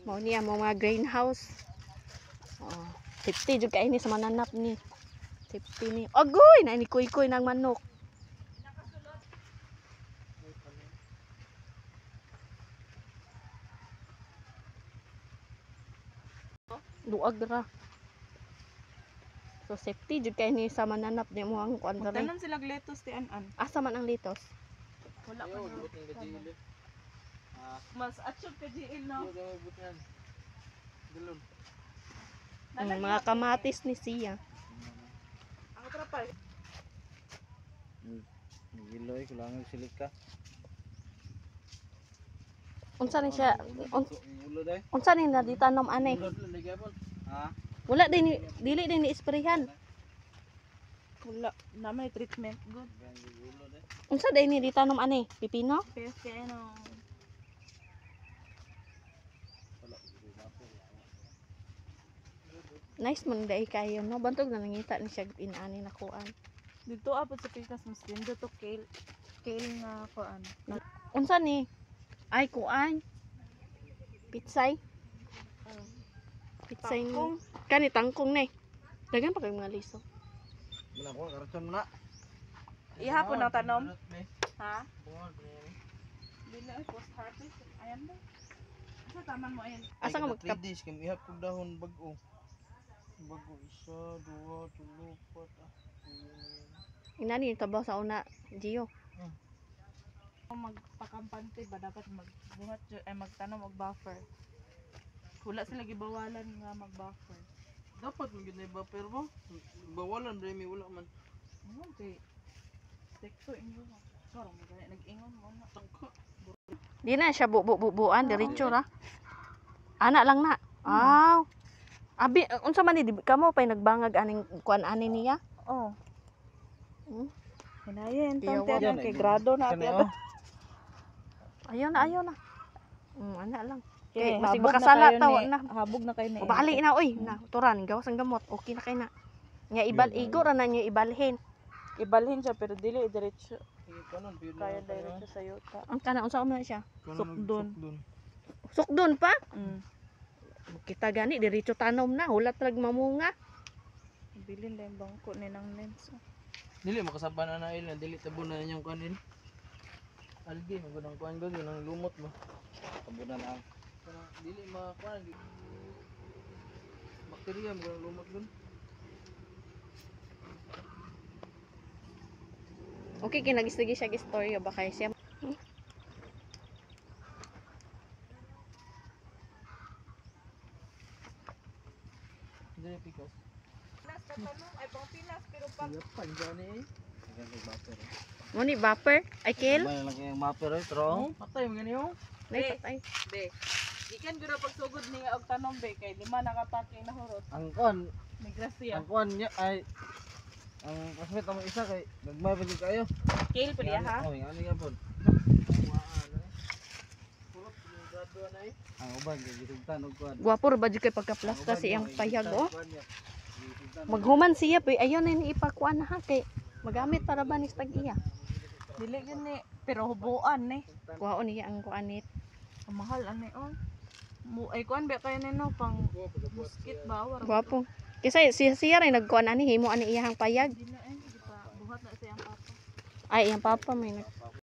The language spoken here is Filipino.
Mao niya mga greenhouse. Oh, safety jud kay ni sa mananap ni. Safety ni. Agoy na ni kuy-kuy ng manok. Luag ra. So safety jud kay ni sa mananap ni mo ang kuan dali. Tanan sila lettuce ti an-an. Asa man ang litos? Wala pa no. Mas atsog ka GL no. Mga kamatis ni siya. Ang trapal. Giloy kulangan silika. Unsa ni siya? Unsa ni na ditanom ani? Ha? Wala din dili din ni isprehan. Wala na may treatment good. Unsa din ni ditanom ani? Pipino? Pero kaya no. Nice man dai kayo no. Bantog na nangita ni siya inani na kuan. Dito apod sa Pikas mas lindo to kale nga kuan. Unsa ni? Ay kuan. Pitsay. Pitsay ni. Kani tangkong ni. Dagan pa kay mga liso. Muna ko karon na. Ihapon ang tanom. Ha? Dili ay post harvest. Ayan ba? Asa taman mo ayan? Asa ka magtap? 3 days kay ihap kog dahon bag-o. Bago isa, dua, tulo, pat. Inani yung tabaw sa una, Gio. Magpakampante ba dapat magbuhat ay magtanom og buffer. Wala sila gibawalan nga mag-buffer. Dapat mo gid na buffer mo. Bawalan dre mi wala man. Okay. Tekto inyo. Sorong mo nag-ingon mo na. Di na siya bubuan, diretso ra. Ana lang na. Aw. Abi, unsa man ni kamo pay nagbangag aning kuan ani niya? Oh. Hinayen Iyaw, tawag yan, kay grado na Kani, ati. oh. Ayaw na. Ana lang. Okay, Kay masig habog na makasala kayo taw ni- na. Habog na kayo na. Bali na oy, na turan gawas ang gamot. Okay na kay na. Nya ibal igo ra na nya ibalhin. Ibalhin siya pero dili diretso. Kanon Kaya diretso sa yuta. Ang kana unsa man siya? Sukdon. Sukdon pa? Mm. Kita gani diretso tanom na, hulat lag mamunga. Bilin lang bangko ni nang lens. Dili makasaban na ilan, dili tabon na yung kanin. Algae magudang kuan gud nang lumot mo. Tabunan ang. Dili makuan bakterya mo lumot gud. Okay, kinagistagi siya istorya ba kay siya? Dili pikas. Pinas ka tanong ay pang Pinas pero pag Iya panjani eh. Ganti buffer. Mo ni vapor, ay kill. May lang yung buffer eh, pero patay mo gani oh. Nay patay. be. Ikan gyud pagsugod niya og tanom be kay lima nakapacking na hurot. Ang kuan, Ni grasya. ang kuan niya ay ang kasmet ang isa kay nagmay pa jud kayo. Kale pa diya ha. Oh, ngani ka pod. Pulot yung grado na eh. Ang uban kay gitugtan og kuan. Guwapo ra ba jud kay pagkaplasta siyang payag oh. Maghuman siya pe ayon na ni ipakuan na ha kay magamit para ba ni tag-iya. Dili gyud ni pero hubuan ni. Kuhaon niya ang kuanit. Ang mahal ani oh. Ay kuan ba kayo nino pang muskit ba war. Guwapo. Kasi siya rin nagkuan ani himo ani iyang payag. Di na eh, di pa buhat na siyang papa. Ay iyang papa may nag